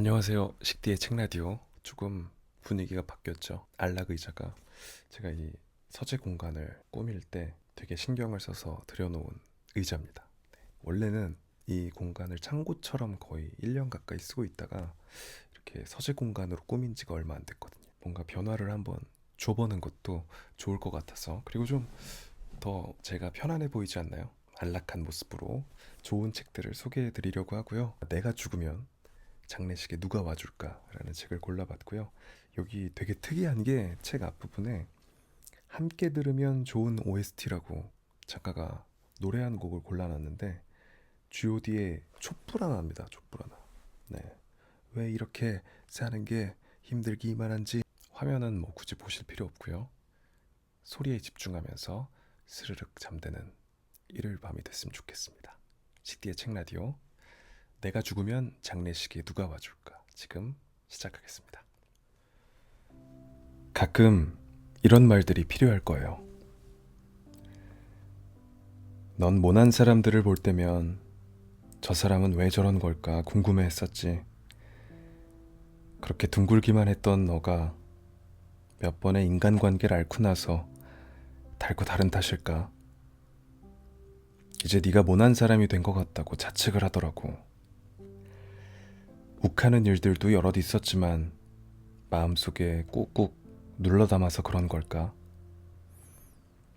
안녕하세요. 식디의 책라디오. 조금 분위기가 바뀌었죠. 안락 의자가 제가 이 서재 공간을 꾸밀 때 되게 신경을 써서 들여놓은 의자입니다. 원래는 이 공간을 창고처럼 거의 1년 가까이 쓰고 있다가 이렇게 서재 공간으로 꾸민 지가 얼마 안 됐거든요. 뭔가 변화를 한번 줘보는 것도 좋을 것 같아서, 그리고 좀 더 제가 편안해 보이지 않나요? 안락한 모습으로 좋은 책들을 소개해 드리려고 하고요. 내가 죽으면 장례식에 누가 와줄까라는 책을 골라봤고요. 여기 되게 특이한 게 책 앞부분에 함께 들으면 좋은 OST라고 작가가 노래 한 곡을 골라놨는데, G.O.D의 촛불 하나입니다. 촛불 하나. 네. 왜 이렇게 사는 게 힘들기만 한지. 화면은 뭐 굳이 보실 필요 없고요. 소리에 집중하면서 스르륵 잠드는 일요일 밤이 됐으면 좋겠습니다. 식디의 책라디오. 내가 죽으면 장례식에 누가 와줄까? 지금 시작하겠습니다. 가끔 이런 말들이 필요할 거예요. 넌 모난 사람들을 볼 때면 저 사람은 왜 저런 걸까 궁금해 했었지. 그렇게 둥글기만 했던 너가 몇 번의 인간관계를 앓고 나서 달고 다른 탓일까? 이제 네가 모난 사람이 된 것 같다고 자책을 하더라고. 욱하는 일들도 여럿 있었지만 마음속에 꾹꾹 눌러 담아서 그런 걸까?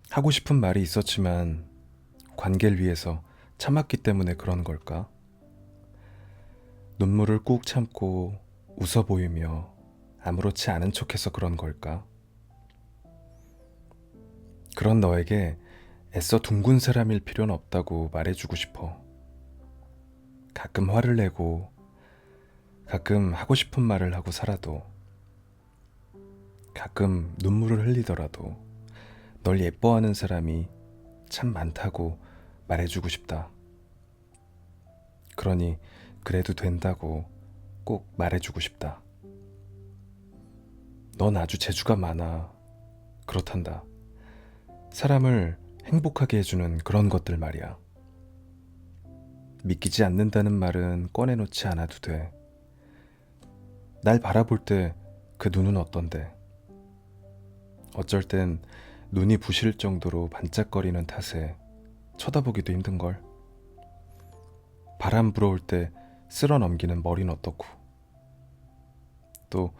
하고 싶은 말이 있었지만 관계를 위해서 참았기 때문에 그런 걸까? 눈물을 꾹 참고 웃어 보이며 아무렇지 않은 척해서 그런 걸까? 그런 너에게 애써 둥근 사람일 필요는 없다고 말해주고 싶어. 가끔 화를 내고 가끔 하고 싶은 말을 하고 살아도, 가끔 눈물을 흘리더라도 널 예뻐하는 사람이 참 많다고 말해주고 싶다. 그러니 그래도 된다고 꼭 말해주고 싶다. 넌 아주 재주가 많아. 그렇단다. 사람을 행복하게 해주는 그런 것들 말이야. 믿기지 않는다는 말은 꺼내놓지 않아도 돼. 날 바라볼 때 그 눈은 어떤데? 어쩔 땐 눈이 부실 정도로 반짝거리는 탓에 쳐다보기도 힘든걸. 바람 불어올 때 쓸어 넘기는 머리는 어떻고, 또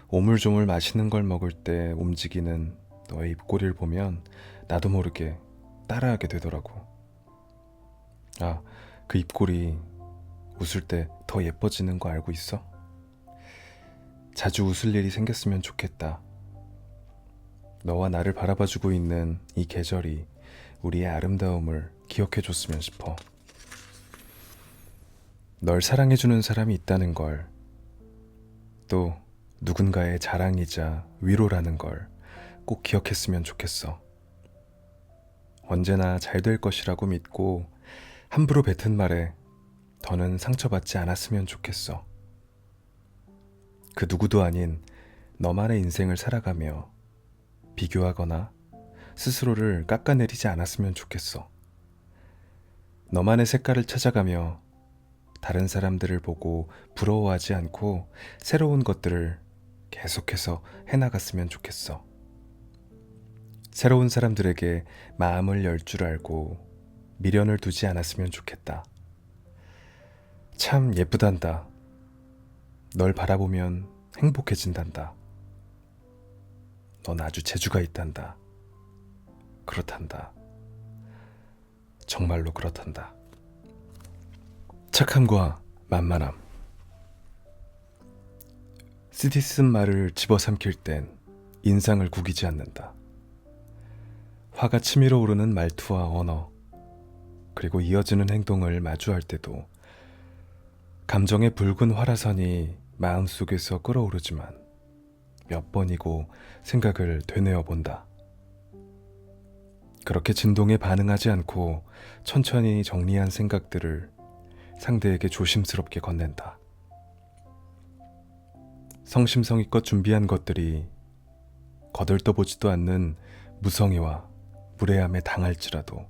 오물조물 맛있는 걸 먹을 때 움직이는 너의 입꼬리를 보면 나도 모르게 따라하게 되더라고. 아, 그 입꼬리 웃을 때 더 예뻐지는 거 알고 있어? 자주 웃을 일이 생겼으면 좋겠다. 너와 나를 바라봐주고 있는 이 계절이 우리의 아름다움을 기억해줬으면 싶어. 널 사랑해주는 사람이 있다는 걸, 또 누군가의 자랑이자 위로라는 걸 꼭 기억했으면 좋겠어. 언제나 잘 될 것이라고 믿고 함부로 뱉은 말에 더는 상처받지 않았으면 좋겠어. 그 누구도 아닌 너만의 인생을 살아가며 비교하거나 스스로를 깎아내리지 않았으면 좋겠어. 너만의 색깔을 찾아가며 다른 사람들을 보고 부러워하지 않고 새로운 것들을 계속해서 해나갔으면 좋겠어. 새로운 사람들에게 마음을 열 줄 알고 미련을 두지 않았으면 좋겠다. 참 예쁘단다. 널 바라보면 행복해진단다. 넌 아주 재주가 있단다. 그렇단다. 정말로 그렇단다. 착함과 만만함. 쓰디 쓴 말을 집어삼킬 땐 인상을 구기지 않는다. 화가 치밀어 오르는 말투와 언어, 그리고 이어지는 행동을 마주할 때도 감정의 붉은 화라선이 마음속에서 끓어오르지만 몇 번이고 생각을 되뇌어 본다. 그렇게 진동에 반응하지 않고 천천히 정리한 생각들을 상대에게 조심스럽게 건넨다. 성심성의껏 준비한 것들이 거들떠보지도 않는 무성의와 무례함에 당할지라도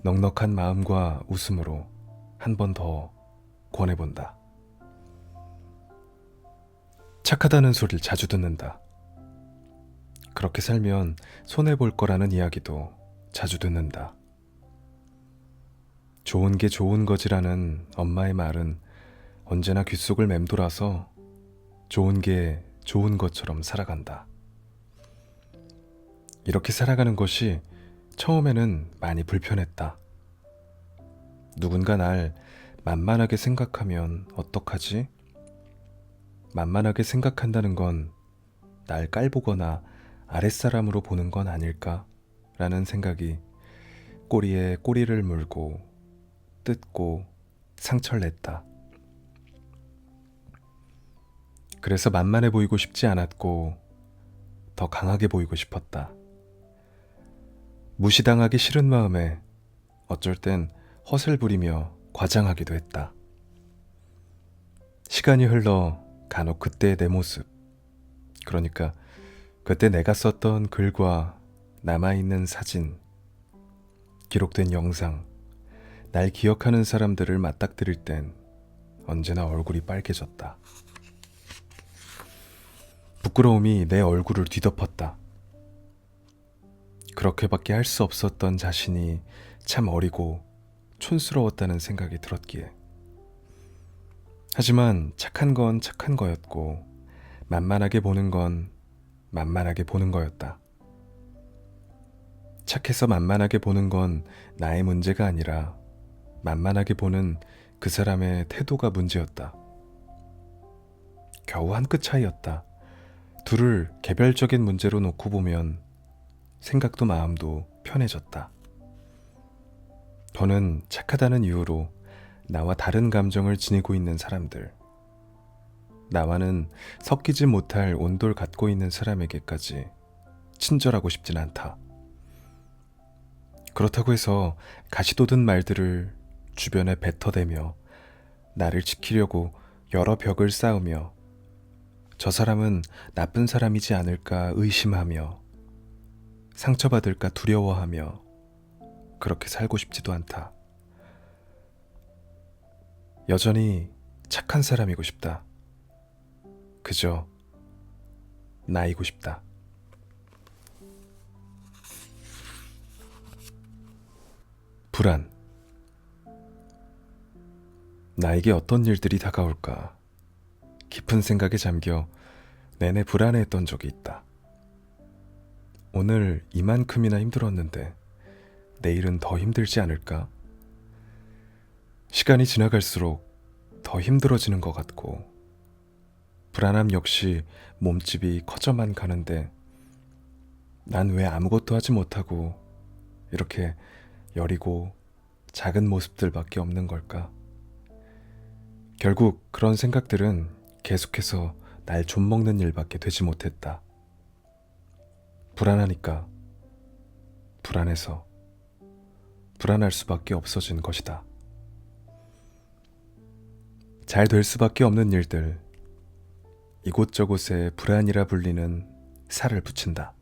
넉넉한 마음과 웃음으로 한 번 더 권해본다. 착하다는 소리를 자주 듣는다. 그렇게 살면 손해볼 거라는 이야기도 자주 듣는다. 좋은 게 좋은 거지라는 엄마의 말은 언제나 귓속을 맴돌아서 좋은 게 좋은 것처럼 살아간다. 이렇게 살아가는 것이 처음에는 많이 불편했다. 누군가 날 만만하게 생각하면 어떡하지? 만만하게 생각한다는 건 날 깔보거나 아랫사람으로 보는 건 아닐까? 라는 생각이 꼬리에 꼬리를 물고 뜯고 상처를 냈다. 그래서 만만해 보이고 싶지 않았고 더 강하게 보이고 싶었다. 무시당하기 싫은 마음에 어쩔 땐 헛을 부리며 과장하기도 했다. 시간이 흘러 간혹 그때의 내 모습, 그러니까 그때 내가 썼던 글과 남아있는 사진, 기록된 영상, 날 기억하는 사람들을 맞닥뜨릴 땐 언제나 얼굴이 빨개졌다. 부끄러움이 내 얼굴을 뒤덮었다. 그렇게밖에 할 수 없었던 자신이 참 어리고 촌스러웠다는 생각이 들었기에. 하지만 착한 건 착한 거였고 만만하게 보는 건 만만하게 보는 거였다. 착해서 만만하게 보는 건 나의 문제가 아니라 만만하게 보는 그 사람의 태도가 문제였다. 겨우 한 끗 차이였다. 둘을 개별적인 문제로 놓고 보면 생각도 마음도 편해졌다. 더는 착하다는 이유로 나와 다른 감정을 지니고 있는 사람들, 나와는 섞이지 못할 온도를 갖고 있는 사람에게까지 친절하고 싶진 않다. 그렇다고 해서 가시돋은 말들을 주변에 뱉어대며 나를 지키려고 여러 벽을 쌓으며 저 사람은 나쁜 사람이지 않을까 의심하며 상처받을까 두려워하며 그렇게 살고 싶지도 않다. 여전히 착한 사람이고 싶다. 그저 나이고 싶다. 불안. 나에게 어떤 일들이 다가올까 깊은 생각에 잠겨 내내 불안해했던 적이 있다. 오늘 이만큼이나 힘들었는데 내일은 더 힘들지 않을까? 시간이 지나갈수록 더 힘들어지는 것 같고 불안함 역시 몸집이 커져만 가는데 난 왜 아무것도 하지 못하고 이렇게 여리고 작은 모습들밖에 없는 걸까? 결국 그런 생각들은 계속해서 날 좀먹는 일밖에 되지 못했다. 불안하니까, 불안해서, 불안할 수밖에 없어진 것이다. 잘 될 수밖에 없는 일들, 이곳저곳에 불안이라 불리는 살을 붙인다.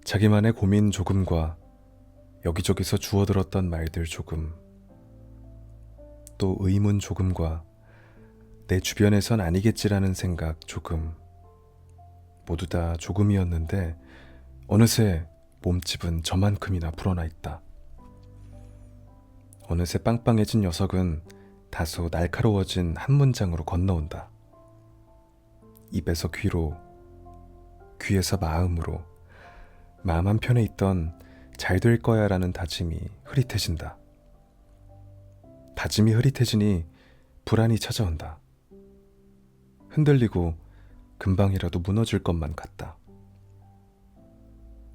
자기만의 고민 조금과 여기저기서 주워들었던 말들 조금, 또 의문 조금과 내 주변에선 아니겠지라는 생각 조금, 모두 다 조금이었는데 어느새 몸집은 저만큼이나 불어나 있다. 어느새 빵빵해진 녀석은 다소 날카로워진 한 문장으로 건너온다. 입에서 귀로, 귀에서 마음으로, 마음 한편에 있던 잘 될 거야 라는 다짐이 흐릿해진다. 다짐이 흐릿해지니 불안이 찾아온다. 흔들리고 금방이라도 무너질 것만 같다.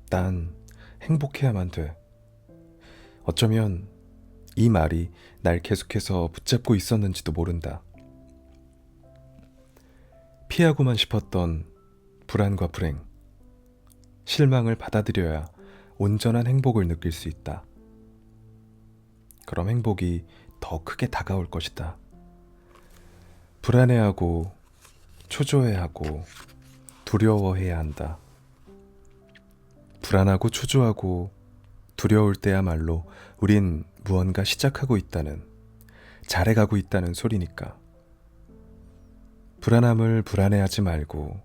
난 행복해야만 돼. 어쩌면 이 말이 날 계속해서 붙잡고 있었는지도 모른다. 피하고만 싶었던 불안과 불행, 실망을 받아들여야 온전한 행복을 느낄 수 있다. 그럼 행복이 더 크게 다가올 것이다. 불안해하고 초조해하고 두려워해야 한다. 불안하고 초조하고 두려울 때야말로 우린 무언가 시작하고 있다는, 잘해가고 있다는 소리니까. 불안함을 불안해하지 말고,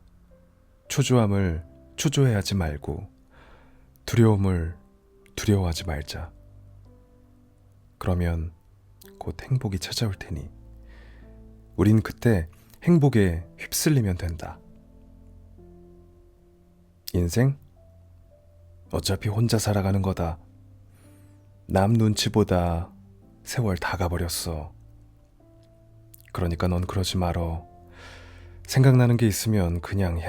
초조함을 초조해하지 말고, 두려움을 두려워하지 말자. 그러면 곧 행복이 찾아올 테니 우린 그때 행복에 휩쓸리면 된다. 인생? 어차피 혼자 살아가는 거다. 남 눈치보다 세월 다 가버렸어. 그러니까 넌 그러지 말어. 생각나는 게 있으면 그냥 해.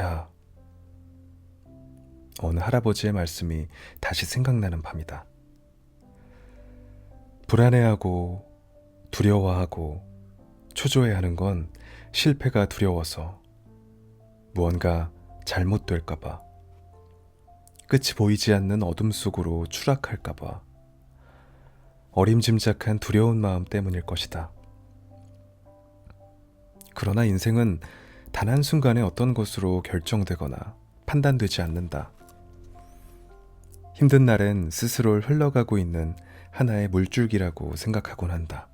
어느 할아버지의 말씀이 다시 생각나는 밤이다. 불안해하고 두려워하고 초조해하는 건 실패가 두려워서, 무언가 잘못될까봐, 끝이 보이지 않는 어둠 속으로 추락할까봐, 어림짐작한 두려운 마음 때문일 것이다. 그러나 인생은 단 한순간에 어떤 것으로 결정되거나 판단되지 않는다. 힘든 날엔 스스로를 흘러가고 있는 하나의 물줄기라고 생각하곤 한다.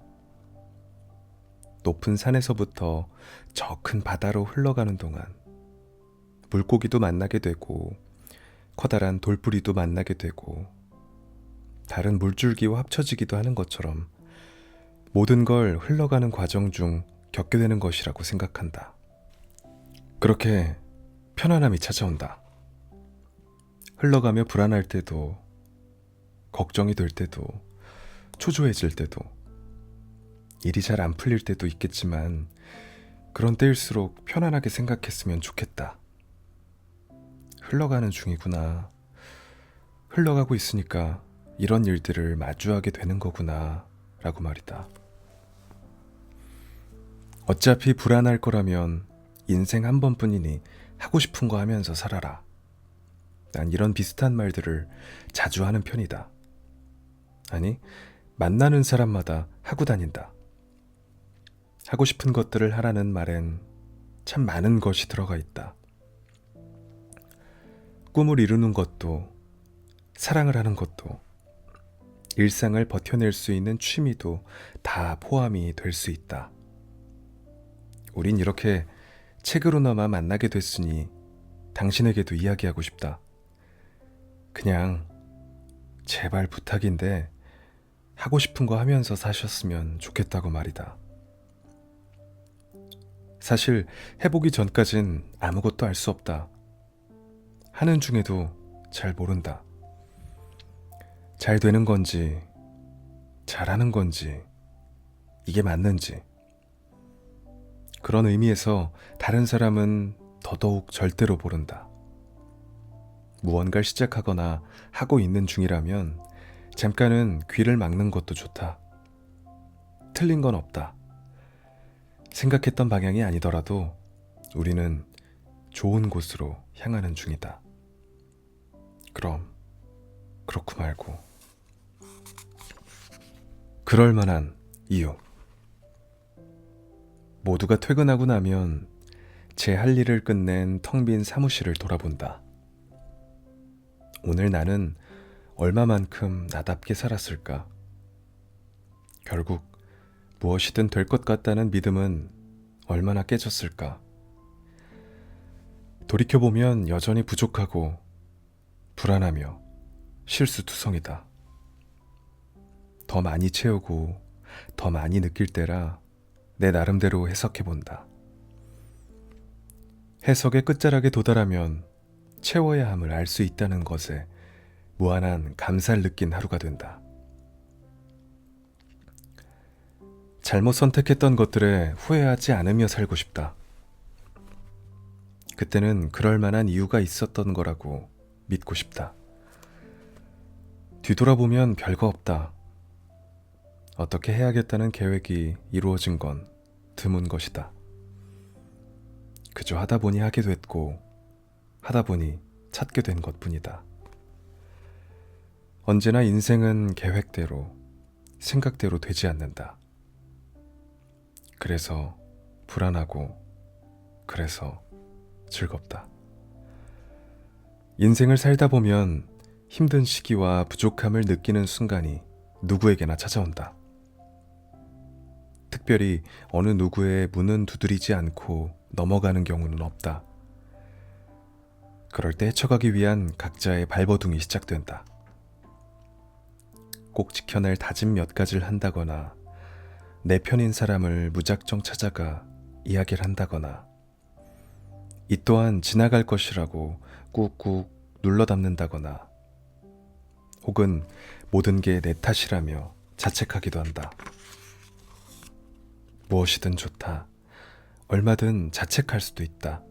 높은 산에서부터 저 큰 바다로 흘러가는 동안 물고기도 만나게 되고 커다란 돌뿌리도 만나게 되고 다른 물줄기와 합쳐지기도 하는 것처럼 모든 걸 흘러가는 과정 중 겪게 되는 것이라고 생각한다. 그렇게 편안함이 찾아온다. 흘러가며 불안할 때도, 걱정이 될 때도, 초조해질 때도, 일이 잘 안 풀릴 때도 있겠지만 그런 때일수록 편안하게 생각했으면 좋겠다. 흘러가는 중이구나. 흘러가고 있으니까 이런 일들을 마주하게 되는 거구나 라고 말이다. 어차피 불안할 거라면 인생 한 번뿐이니 하고 싶은 거 하면서 살아라. 난 이런 비슷한 말들을 자주 하는 편이다. 아니, 만나는 사람마다 하고 다닌다. 하고 싶은 것들을 하라는 말엔 참 많은 것이 들어가 있다. 꿈을 이루는 것도, 사랑을 하는 것도, 일상을 버텨낼 수 있는 취미도 다 포함이 될 수 있다. 우린 이렇게 책으로나마 만나게 됐으니 당신에게도 이야기하고 싶다. 그냥 제발 부탁인데 하고 싶은 거 하면서 사셨으면 좋겠다고 말이다. 사실 해보기 전까진 아무것도 알 수 없다. 하는 중에도 잘 모른다. 잘 되는 건지, 잘하는 건지, 이게 맞는지. 그런 의미에서 다른 사람은 더더욱 절대로 모른다. 무언가를 시작하거나 하고 있는 중이라면 잠깐은 귀를 막는 것도 좋다. 틀린 건 없다. 생각했던 방향이 아니더라도 우리는 좋은 곳으로 향하는 중이다. 그럼 그렇고 말고. 그럴 만한 이유. 모두가 퇴근하고 나면 제 할 일을 끝낸 텅 빈 사무실을 돌아본다. 오늘 나는 얼마만큼 나답게 살았을까? 결국 무엇이든 될 것 같다는 믿음은 얼마나 깨졌을까? 돌이켜보면 여전히 부족하고 불안하며 실수투성이다. 더 많이 채우고 더 많이 느낄 때라 내 나름대로 해석해본다. 해석의 끝자락에 도달하면 채워야 함을 알 수 있다는 것에 무한한 감사를 느낀 하루가 된다. 잘못 선택했던 것들에 후회하지 않으며 살고 싶다. 그때는 그럴 만한 이유가 있었던 거라고 믿고 싶다. 뒤돌아보면 별거 없다. 어떻게 해야겠다는 계획이 이루어진 건 드문 것이다. 그저 하다 보니 하게 됐고 하다 보니 찾게 된 것뿐이다. 언제나 인생은 계획대로, 생각대로 되지 않는다. 그래서 불안하고 그래서 즐겁다. 인생을 살다 보면 힘든 시기와 부족함을 느끼는 순간이 누구에게나 찾아온다. 특별히 어느 누구의 문은 두드리지 않고 넘어가는 경우는 없다. 그럴 때 헤쳐가기 위한 각자의 발버둥이 시작된다. 꼭 지켜낼 다짐 몇 가지를 한다거나 내 편인 사람을 무작정 찾아가 이야기를 한다거나 이 또한 지나갈 것이라고 꾹꾹 눌러 담는다거나 혹은 모든 게 내 탓이라며 자책하기도 한다. 무엇이든 좋다. 얼마든 자책할 수도 있다.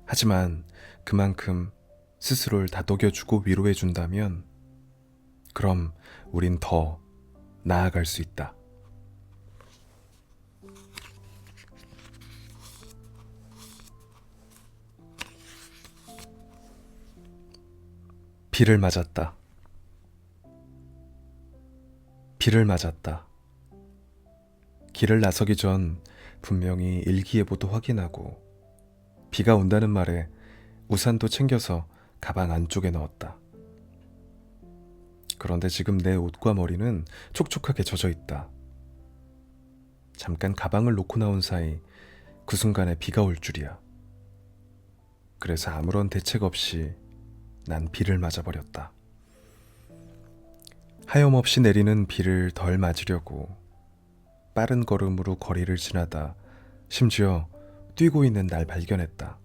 하지만 그만큼 스스로를 다독여주고 위로해준다면 그럼 우린 더 나아갈 수 있다. 비를 맞았다. 비를 맞았다. 길을 나서기 전 분명히 일기예보도 확인하고 비가 온다는 말에 우산도 챙겨서 가방 안쪽에 넣었다. 그런데 지금 내 옷과 머리는 촉촉하게 젖어 있다. 잠깐 가방을 놓고 나온 사이 그 순간에 비가 올 줄이야. 그래서 아무런 대책 없이 난 비를 맞아버렸다. 하염없이 내리는 비를 덜 맞으려고 빠른 걸음으로 거리를 지나다 심지어 뛰고 있는 날 발견했다.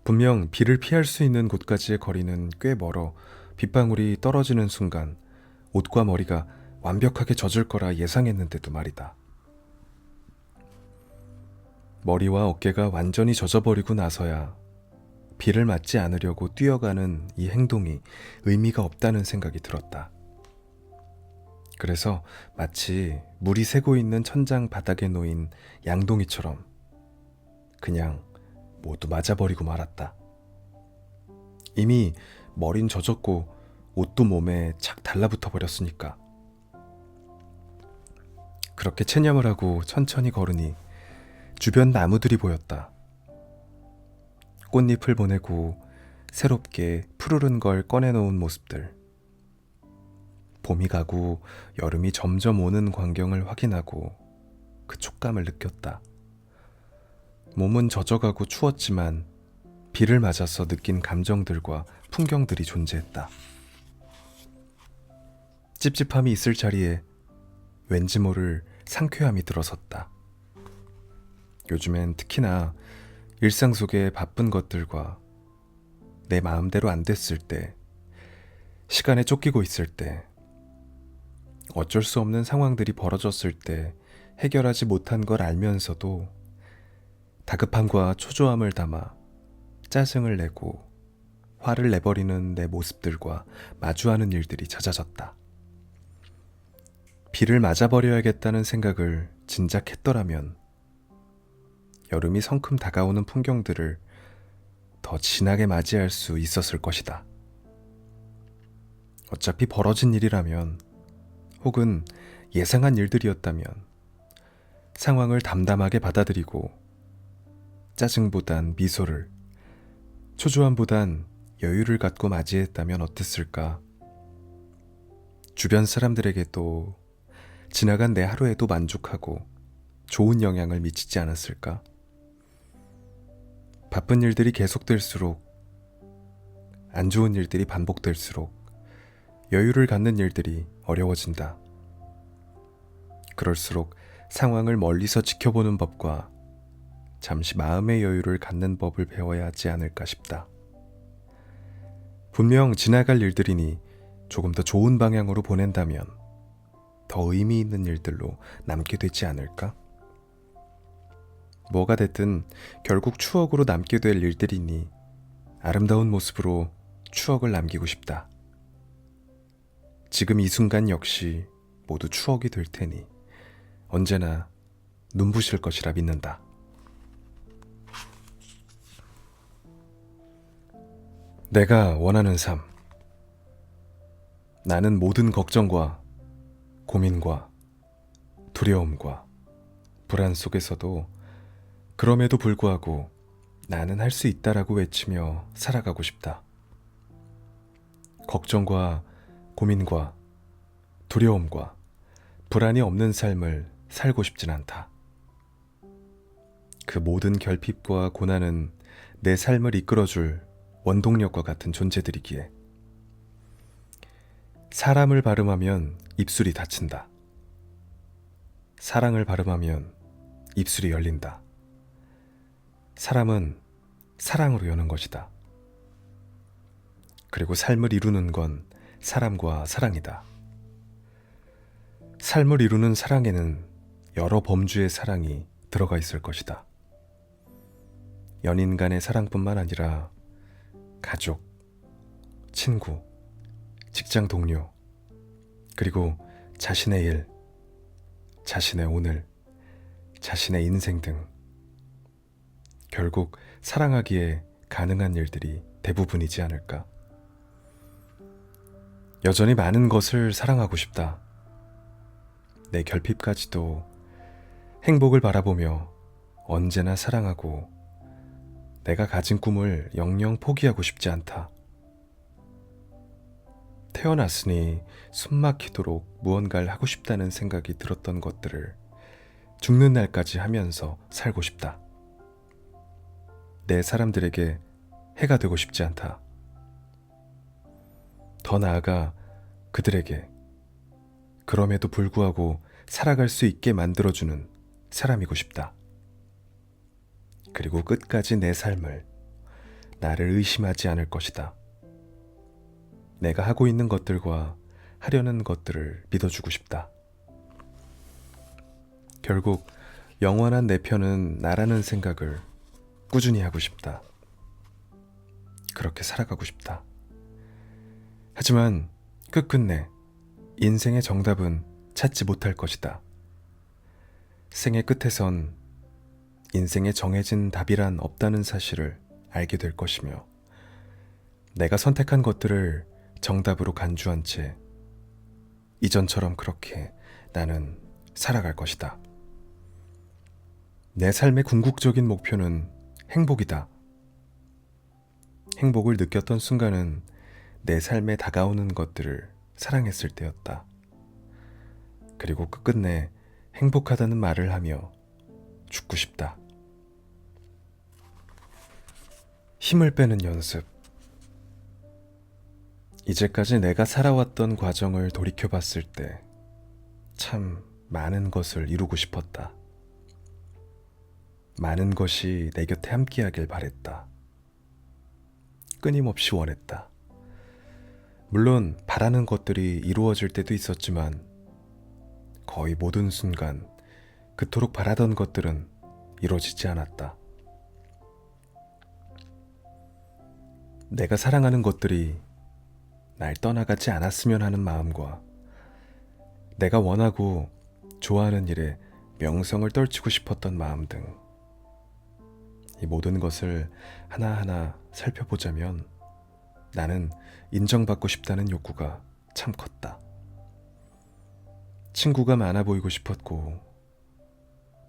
분명 비를 피할 수 있는 곳까지의 거리는 꽤 멀어 빗방울이 떨어지는 순간 옷과 머리가 완벽하게 젖을 거라 예상했는데도 말이다. 머리와 어깨가 완전히 젖어버리고 나서야 비를 맞지 않으려고 뛰어가는 이 행동이 의미가 없다는 생각이 들었다. 그래서 마치 물이 새고 있는 천장 바닥에 놓인 양동이처럼 그냥 모두 맞아버리고 말았다. 이미 머린 젖었고 옷도 몸에 착 달라붙어 버렸으니까. 그렇게 체념을 하고 천천히 걸으니 주변 나무들이 보였다. 꽃잎을 보내고 새롭게 푸르른 걸 꺼내놓은 모습들. 봄이 가고 여름이 점점 오는 광경을 확인하고 그 촉감을 느꼈다. 몸은 젖어가고 추웠지만 비를 맞아서 느낀 감정들과 풍경들이 존재했다. 찝찝함이 있을 자리에 왠지 모를 상쾌함이 들어섰다. 요즘엔 특히나 일상 속의 바쁜 것들과 내 마음대로 안 됐을 때, 시간에 쫓기고 있을 때, 어쩔 수 없는 상황들이 벌어졌을 때 해결하지 못한 걸 알면서도 다급함과 초조함을 담아 짜증을 내고 화를 내버리는 내 모습들과 마주하는 일들이 잦아졌다. 비를 맞아버려야겠다는 생각을 진작 했더라면 여름이 성큼 다가오는 풍경들을 더 진하게 맞이할 수 있었을 것이다. 어차피 벌어진 일이라면 혹은 예상한 일들이었다면 상황을 담담하게 받아들이고 짜증보단 미소를, 초조함보단 여유를 갖고 맞이했다면 어땠을까? 주변 사람들에게도 지나간 내 하루에도 만족하고 좋은 영향을 미치지 않았을까? 바쁜 일들이 계속될수록, 안 좋은 일들이 반복될수록 여유를 갖는 일들이 어려워진다. 그럴수록 상황을 멀리서 지켜보는 법과 잠시 마음의 여유를 갖는 법을 배워야 하지 않을까 싶다. 분명 지나갈 일들이니 조금 더 좋은 방향으로 보낸다면 더 의미 있는 일들로 남게 되지 않을까? 뭐가 됐든 결국 추억으로 남게 될 일들이니 아름다운 모습으로 추억을 남기고 싶다. 지금 이 순간 역시 모두 추억이 될 테니 언제나 눈부실 것이라 믿는다. 내가 원하는 삶. 나는 모든 걱정과 고민과 두려움과 불안 속에서도 그럼에도 불구하고 나는 할 수 있다라고 외치며 살아가고 싶다. 걱정과 고민과 두려움과 불안이 없는 삶을 살고 싶진 않다. 그 모든 결핍과 고난은 내 삶을 이끌어줄 원동력과 같은 존재들이기에 사람을 발음하면 입술이 닫힌다. 사랑을 발음하면 입술이 열린다. 사람은 사랑으로 여는 것이다. 그리고 삶을 이루는 건 사람과 사랑이다. 삶을 이루는 사랑에는 여러 범주의 사랑이 들어가 있을 것이다. 연인 간의 사랑뿐만 아니라 가족, 친구, 직장 동료, 그리고 자신의 일, 자신의 오늘, 자신의 인생 등 결국 사랑하기에 가능한 일들이 대부분이지 않을까. 여전히 많은 것을 사랑하고 싶다. 내 결핍까지도 행복을 바라보며 언제나 사랑하고 내가 가진 꿈을 영영 포기하고 싶지 않다. 태어났으니 숨막히도록 무언가를 하고 싶다는 생각이 들었던 것들을 죽는 날까지 하면서 살고 싶다. 내 사람들에게 해가 되고 싶지 않다. 더 나아가 그들에게 그럼에도 불구하고 살아갈 수 있게 만들어주는 사람이고 싶다. 그리고 끝까지 내 삶을 나를 의심하지 않을 것이다. 내가 하고 있는 것들과 하려는 것들을 믿어주고 싶다. 결국 영원한 내 편은 나라는 생각을 꾸준히 하고 싶다. 그렇게 살아가고 싶다. 하지만 끝끝내 인생의 정답은 찾지 못할 것이다. 생의 끝에선 인생의 정해진 답이란 없다는 사실을 알게 될 것이며 내가 선택한 것들을 정답으로 간주한 채 이전처럼 그렇게 나는 살아갈 것이다. 내 삶의 궁극적인 목표는 행복이다. 행복을 느꼈던 순간은 내 삶에 다가오는 것들을 사랑했을 때였다. 그리고 끝끝내 행복하다는 말을 하며 죽고 싶다. 힘을 빼는 연습. 이제까지 내가 살아왔던 과정을 돌이켜봤을 때 참 많은 것을 이루고 싶었다. 많은 것이 내 곁에 함께하길 바랬다. 끊임없이 원했다. 물론 바라는 것들이 이루어질 때도 있었지만 거의 모든 순간 그토록 바라던 것들은 이루어지지 않았다. 내가 사랑하는 것들이 날 떠나가지 않았으면 하는 마음과 내가 원하고 좋아하는 일에 명성을 떨치고 싶었던 마음 등 이 모든 것을 하나하나 살펴보자면 나는 인정받고 싶다는 욕구가 참 컸다. 친구가 많아 보이고 싶었고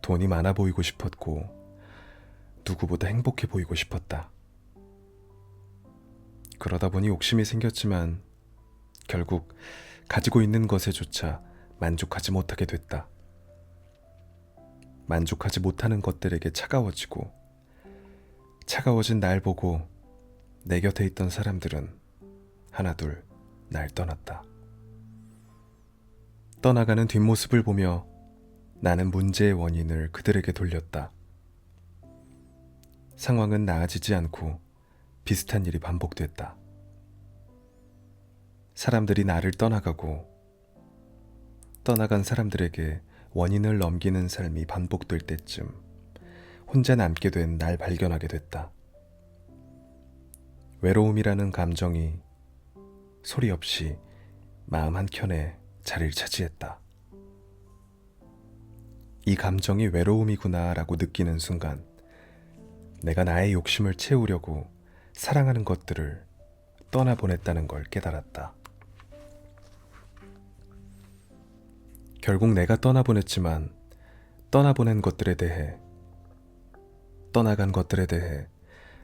돈이 많아 보이고 싶었고 누구보다 행복해 보이고 싶었다. 그러다 보니 욕심이 생겼지만 결국 가지고 있는 것에조차 만족하지 못하게 됐다. 만족하지 못하는 것들에게 차가워지고 차가워진 날 보고 내 곁에 있던 사람들은 하나둘 날 떠났다. 떠나가는 뒷모습을 보며 나는 문제의 원인을 그들에게 돌렸다. 상황은 나아지지 않고 비슷한 일이 반복됐다. 사람들이 나를 떠나가고 떠나간 사람들에게 원인을 넘기는 삶이 반복될 때쯤 혼자 남게 된 날 발견하게 됐다. 외로움이라는 감정이 소리 없이 마음 한켠에 자리를 차지했다. 이 감정이 외로움이구나라고 느끼는 순간 내가 나의 욕심을 채우려고 사랑하는 것들을 떠나보냈다는 걸 깨달았다. 결국 내가 떠나보냈지만 떠나보낸 것들에 대해 떠나간 것들에 대해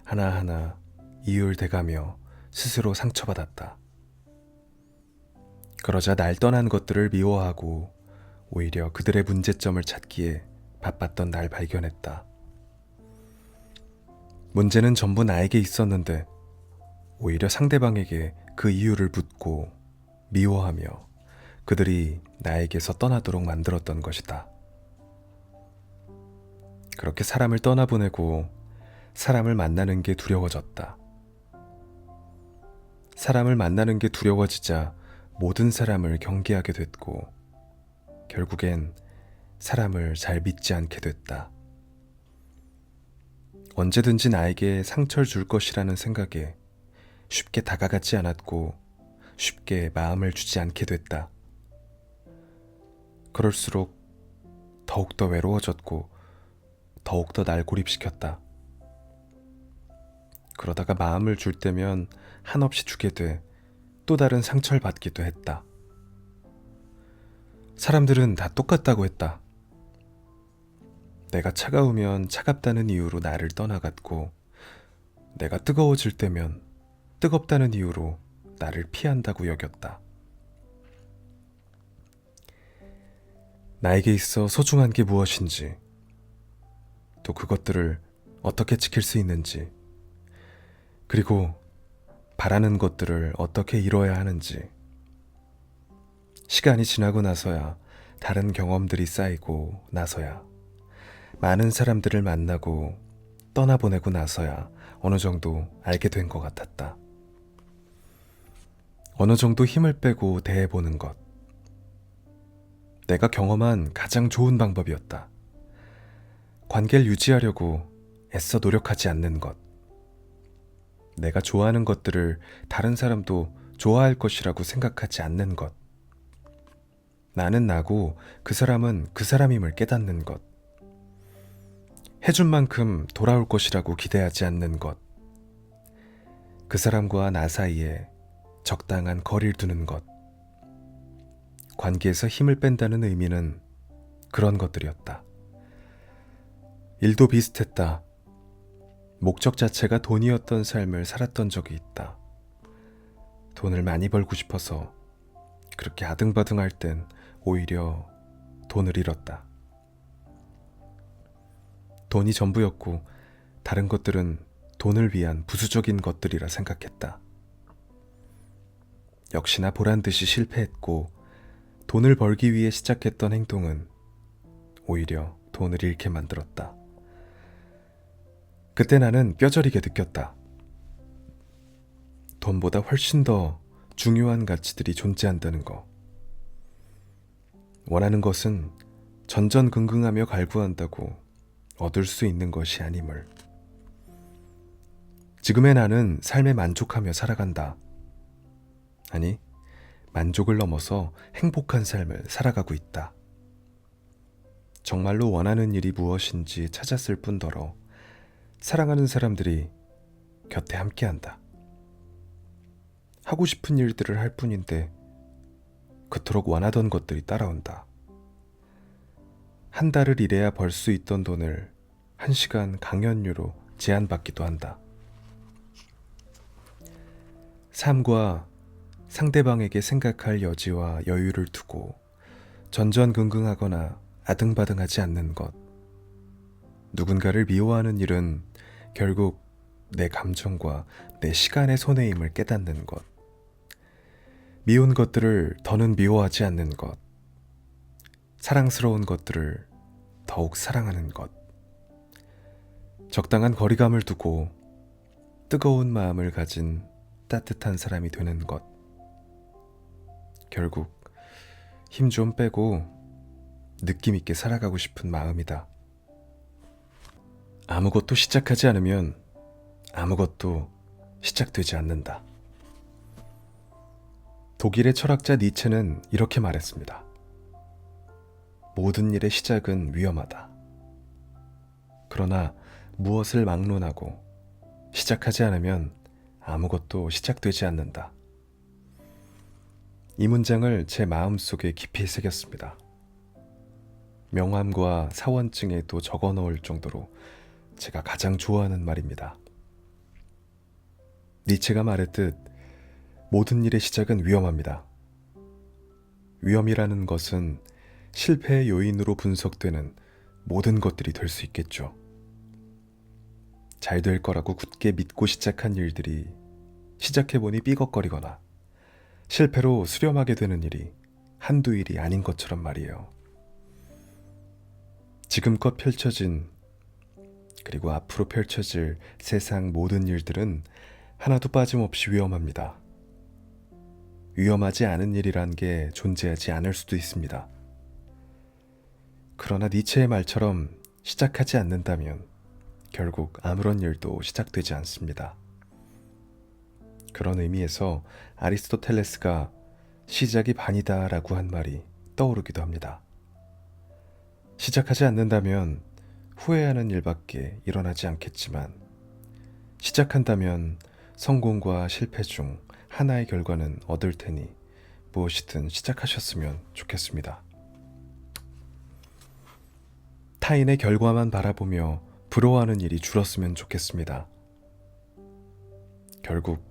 하나하나 이율돼가며 스스로 상처받았다. 그러자 날 떠난 것들을 미워하고 오히려 그들의 문제점을 찾기에 바빴던 날 발견했다. 문제는 전부 나에게 있었는데 오히려 상대방에게 그 이유를 묻고 미워하며 그들이 나에게서 떠나도록 만들었던 것이다. 그렇게 사람을 떠나보내고 사람을 만나는 게 두려워졌다. 사람을 만나는 게 두려워지자 모든 사람을 경계하게 됐고 결국엔 사람을 잘 믿지 않게 됐다. 언제든지 나에게 상처를 줄 것이라는 생각에 쉽게 다가가지 않았고 쉽게 마음을 주지 않게 됐다. 그럴수록 더욱더 외로워졌고 더욱더 날 고립시켰다. 그러다가 마음을 줄 때면 한없이 주게 돼 또 다른 상처를 받기도 했다. 사람들은 다 똑같다고 했다. 내가 차가우면 차갑다는 이유로 나를 떠나갔고 내가 뜨거워질 때면 뜨겁다는 이유로 나를 피한다고 여겼다. 나에게 있어 소중한 게 무엇인지, 또 그것들을 어떻게 지킬 수 있는지, 그리고 바라는 것들을 어떻게 이뤄야 하는지, 시간이 지나고 나서야 다른 경험들이 쌓이고 나서야 많은 사람들을 만나고 떠나보내고 나서야 어느 정도 알게 된 것 같았다. 어느 정도 힘을 빼고 대해보는 것. 내가 경험한 가장 좋은 방법이었다. 관계를 유지하려고 애써 노력하지 않는 것. 내가 좋아하는 것들을 다른 사람도 좋아할 것이라고 생각하지 않는 것. 나는 나고 그 사람은 그 사람임을 깨닫는 것. 해준 만큼 돌아올 것이라고 기대하지 않는 것. 그 사람과 나 사이에 적당한 거리를 두는 것. 관계에서 힘을 뺀다는 의미는 그런 것들이었다. 일도 비슷했다. 목적 자체가 돈이었던 삶을 살았던 적이 있다. 돈을 많이 벌고 싶어서 그렇게 아등바등할 땐 오히려 돈을 잃었다. 돈이 전부였고 다른 것들은 돈을 위한 부수적인 것들이라 생각했다. 역시나 보란듯이 실패했고 돈을 벌기 위해 시작했던 행동은 오히려 돈을 잃게 만들었다. 그때 나는 뼈저리게 느꼈다. 돈보다 훨씬 더 중요한 가치들이 존재한다는 거. 원하는 것은 전전긍긍하며 갈구한다고 얻을 수 있는 것이 아님을. 지금의 나는 삶에 만족하며 살아간다. 아니, 만족을 넘어서 행복한 삶을 살아가고 있다. 정말로 원하는 일이 무엇인지 찾았을 뿐더러 사랑하는 사람들이 곁에 함께한다. 하고 싶은 일들을 할 뿐인데 그토록 원하던 것들이 따라온다. 한 달을 일해야 벌 수 있던 돈을 1시간 강연료로 제한받기도 한다. 삶과 상대방에게 생각할 여지와 여유를 두고 전전긍긍하거나 아등바등하지 않는 것. 누군가를 미워하는 일은 결국 내 감정과 내 시간의 손해임을 깨닫는 것. 미운 것들을 더는 미워하지 않는 것. 사랑스러운 것들을 더욱 사랑하는 것. 적당한 거리감을 두고 뜨거운 마음을 가진 따뜻한 사람이 되는 것. 결국 힘 좀 빼고 느낌 있게 살아가고 싶은 마음이다. 아무것도 시작하지 않으면 아무것도 시작되지 않는다. 독일의 철학자 니체는 이렇게 말했습니다. 모든 일의 시작은 위험하다. 그러나 무엇을 막론하고 시작하지 않으면 아무것도 시작되지 않는다. 이 문장을 제 마음속에 깊이 새겼습니다. 명함과 사원증에도 적어 넣을 정도로 제가 가장 좋아하는 말입니다. 니체가 말했듯 모든 일의 시작은 위험합니다. 위험이라는 것은 실패의 요인으로 분석되는 모든 것들이 될 수 있겠죠. 잘 될 거라고 굳게 믿고 시작한 일들이 시작해보니 삐걱거리거나 실패로 수렴하게 되는 일이 한두 일이 아닌 것처럼 말이에요. 지금껏 펼쳐진 그리고 앞으로 펼쳐질 세상 모든 일들은 하나도 빠짐없이 위험합니다. 위험하지 않은 일이란 게 존재하지 않을 수도 있습니다. 그러나 니체의 말처럼 시작하지 않는다면 결국 아무런 일도 시작되지 않습니다. 그런 의미에서 아리스토텔레스가 시작이 반이다 라고 한 말이 떠오르기도 합니다. 시작하지 않는다면 후회하는 일밖에 일어나지 않겠지만 시작한다면 성공과 실패 중 하나의 결과는 얻을 테니 무엇이든 시작하셨으면 좋겠습니다. 타인의 결과만 바라보며 부러워하는 일이 줄었으면 좋겠습니다. 결국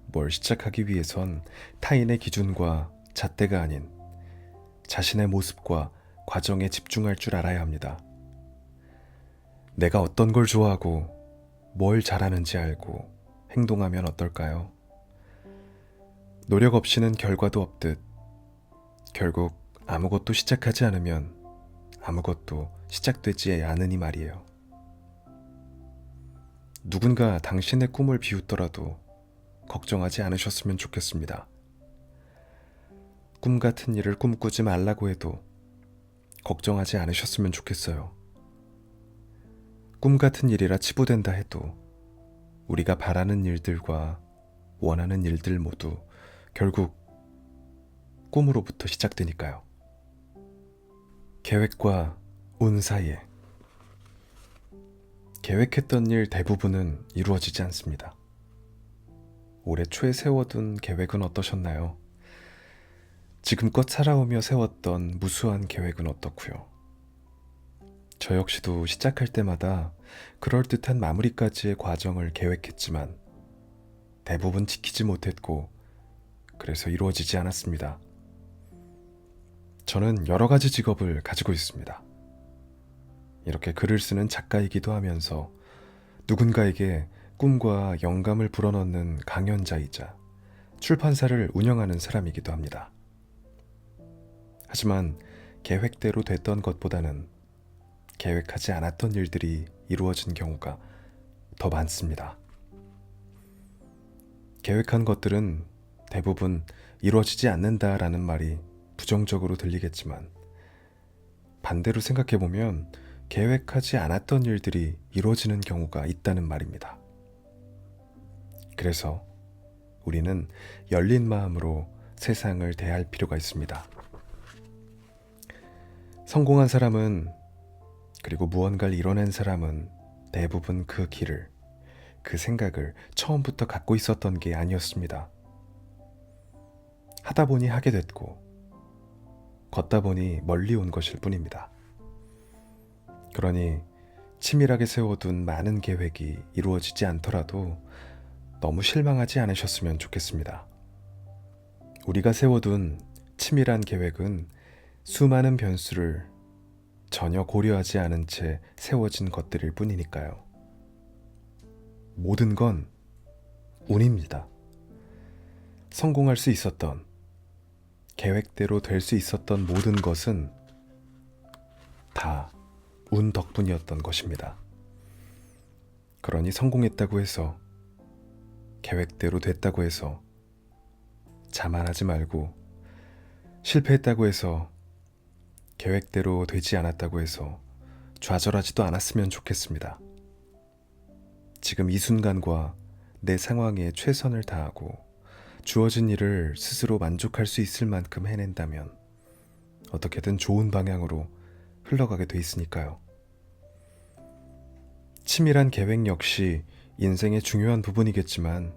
뭘 시작하기 위해선 타인의 기준과 잣대가 아닌 자신의 모습과 과정에 집중할 줄 알아야 합니다. 내가 어떤 걸 좋아하고 뭘 잘하는지 알고 행동하면 어떨까요? 노력 없이는 결과도 없듯 결국 아무것도 시작하지 않으면 아무것도 시작되지 않으니 말이에요. 누군가 당신의 꿈을 비웃더라도 걱정하지 않으셨으면 좋겠습니다. 꿈 같은 일을 꿈꾸지 말라고 해도 걱정하지 않으셨으면 좋겠어요. 꿈 같은 일이라 치부된다 해도 우리가 바라는 일들과 원하는 일들 모두 결국 꿈으로부터 시작되니까요. 계획과 운 사이에 계획했던 일 대부분은 이루어지지 않습니다. 올해 초에 세워둔 계획은 어떠셨나요? 지금껏 살아오며 세웠던 무수한 계획은 어떻고요? 저 역시도 시작할 때마다 그럴듯한 마무리까지의 과정을 계획했지만 대부분 지키지 못했고 그래서 이루어지지 않았습니다. 저는 여러 가지 직업을 가지고 있습니다. 이렇게 글을 쓰는 작가이기도 하면서 누군가에게 꿈과 영감을 불어넣는 강연자이자 출판사를 운영하는 사람이기도 합니다. 하지만 계획대로 됐던 것보다는 계획하지 않았던 일들이 이루어진 경우가 더 많습니다. 계획한 것들은 대부분 이루어지지 않는다라는 말이 부정적으로 들리겠지만 반대로 생각해보면 계획하지 않았던 일들이 이루어지는 경우가 있다는 말입니다. 그래서 우리는 열린 마음으로 세상을 대할 필요가 있습니다. 성공한 사람은 그리고 무언가를 이뤄낸 사람은 대부분 그 길을, 그 생각을 처음부터 갖고 있었던 게 아니었습니다. 하다 보니 하게 됐고 걷다 보니 멀리 온 것일 뿐입니다. 그러니 치밀하게 세워둔 많은 계획이 이루어지지 않더라도 너무 실망하지 않으셨으면 좋겠습니다. 우리가 세워둔 치밀한 계획은 수많은 변수를 전혀 고려하지 않은 채 세워진 것들일 뿐이니까요. 모든 건 운입니다. 성공할 수 있었던, 계획대로 될 수 있었던 모든 것은 다 운 덕분이었던 것입니다. 그러니 성공했다고 해서, 계획대로 됐다고 해서 자만하지 말고, 실패했다고 해서, 계획대로 되지 않았다고 해서 좌절하지도 않았으면 좋겠습니다. 지금 이 순간과 내 상황에 최선을 다하고 주어진 일을 스스로 만족할 수 있을 만큼 해낸다면 어떻게든 좋은 방향으로 흘러가게 돼 있으니까요. 치밀한 계획 역시 인생의 중요한 부분이겠지만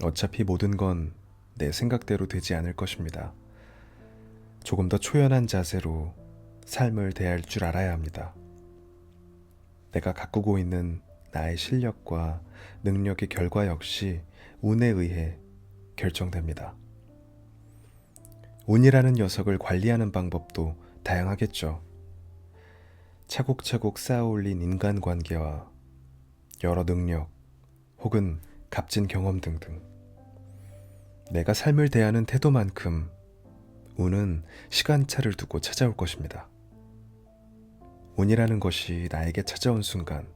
어차피 모든 건 내 생각대로 되지 않을 것입니다. 조금 더 초연한 자세로 삶을 대할 줄 알아야 합니다. 내가 가꾸고 있는 나의 실력과 능력의 결과 역시 운에 의해 결정됩니다. 운이라는 녀석을 관리하는 방법도 다양하겠죠. 차곡차곡 쌓아올린 인간관계와 여러 능력 혹은 값진 경험 등등. 내가 삶을 대하는 태도만큼 운은 시간차를 두고 찾아올 것입니다. 운이라는 것이 나에게 찾아온 순간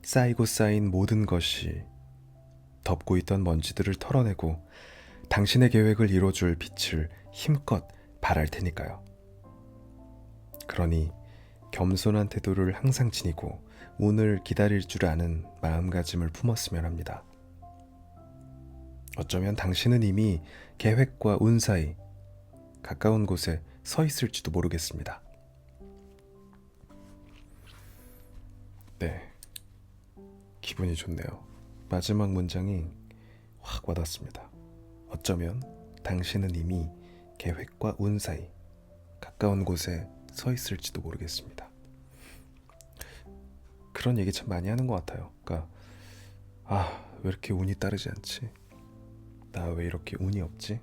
쌓이고 쌓인 모든 것이 덮고 있던 먼지들을 털어내고 당신의 계획을 이뤄줄 빛을 힘껏 발할 테니까요. 그러니 겸손한 태도를 항상 지니고 운을 기다릴 줄 아는 마음가짐을 품었으면 합니다. 어쩌면 당신은 이미 계획과 운 사이 가까운 곳에 서 있을지도 모르겠습니다. 네, 기분이 좋네요. 마지막 문장이 확 와닿습니다. 어쩌면 당신은 이미 계획과 운 사이 가까운 곳에 서 있을지도 모르겠습니다. 그런 얘기 참 많이 하는 것 같아요. 그러니까 왜 이렇게 운이 따르지 않지? 나 왜 이렇게 운이 없지?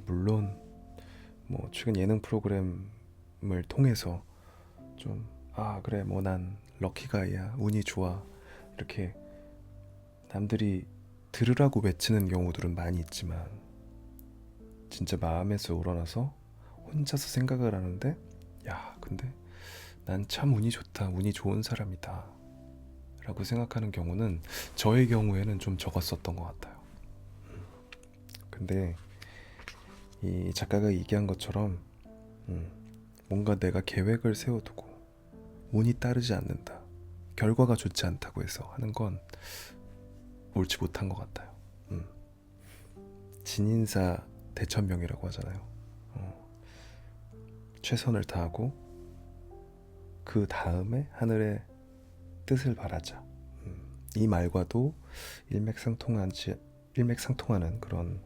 물론 최근 예능 프로그램을 통해서 좀 그래 난 럭키가이야, 운이 좋아, 이렇게 남들이 들으라고 외치는 경우들은 많이 있지만 진짜 마음에서 우러나서 혼자서 생각을 하는데 근데 난 참 운이 좋다, 운이 좋은 사람이다 라고 생각하는 경우는 저의 경우에는 좀 적었었던 것 같아요. 근데 이 작가가 얘기한 것처럼 뭔가 내가 계획을 세워두고 운이 따르지 않는다, 결과가 좋지 않다고 해서 하는 건 옳지 못한 것 같아요. 진인사 대천명이라고 하잖아요. 최선을 다하고 그 다음에 하늘의 뜻을 바라자. 이 말과도 일맥상통하는 그런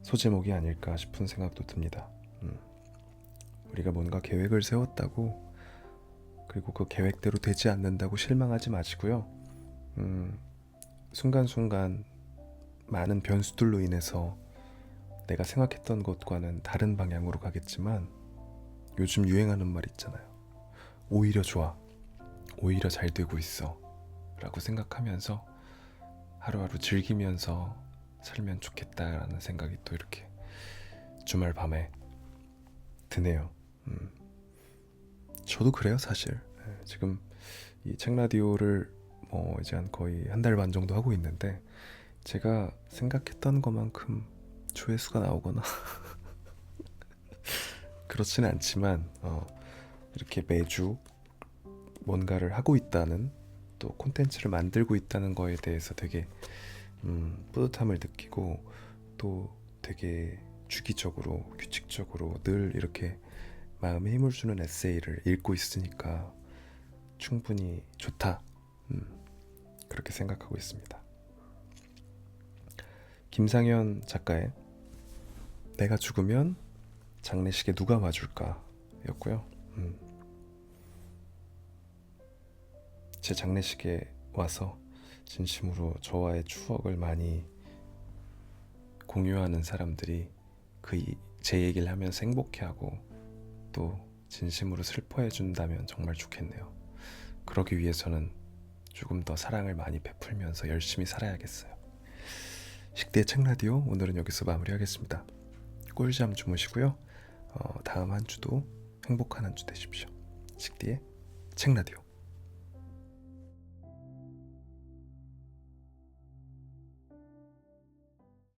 소제목이 아닐까 싶은 생각도 듭니다. 우리가 뭔가 계획을 세웠다고 그리고 그 계획대로 되지 않는다고 실망하지 마시고요. 순간순간 많은 변수들로 인해서 내가 생각했던 것과는 다른 방향으로 가겠지만 요즘 유행하는 말 있잖아요. 오히려 좋아, 오히려 잘 되고 있어 라고 생각하면서 하루하루 즐기면서 살면 좋겠다라는 생각이 또 이렇게 주말 밤에 드네요. 저도 그래요, 사실. 지금 이 책라디오를 이제 한 거의 한 달 반 정도 하고 있는데 제가 생각했던 것만큼 조회수가 나오거나 그렇지는 않지만 이렇게 매주 뭔가를 하고 있다는, 또 콘텐츠를 만들고 있다는 거에 대해서 되게 뿌듯함을 느끼고, 또 되게 주기적으로 규칙적으로 늘 이렇게 마음에 힘을 주는 에세이를 읽고 있으니까 충분히 좋다, 그렇게 생각하고 있습니다. 김상현 작가의 내가 죽으면 장례식에 누가 와줄까 였고요. 제 장례식에 와서 진심으로 저와의 추억을 많이 공유하는 사람들이 제 얘기를 하면서 행복해하고 또 진심으로 슬퍼해 준다면 정말 좋겠네요. 그러기 위해서는 조금 더 사랑을 많이 베풀면서 열심히 살아야겠어요. 식대의 책라디오 오늘은 여기서 마무리하겠습니다. 꿀잠 주무시고요. 다음 한 주도 행복한 한 주 되십시오. 식대의 책라디오.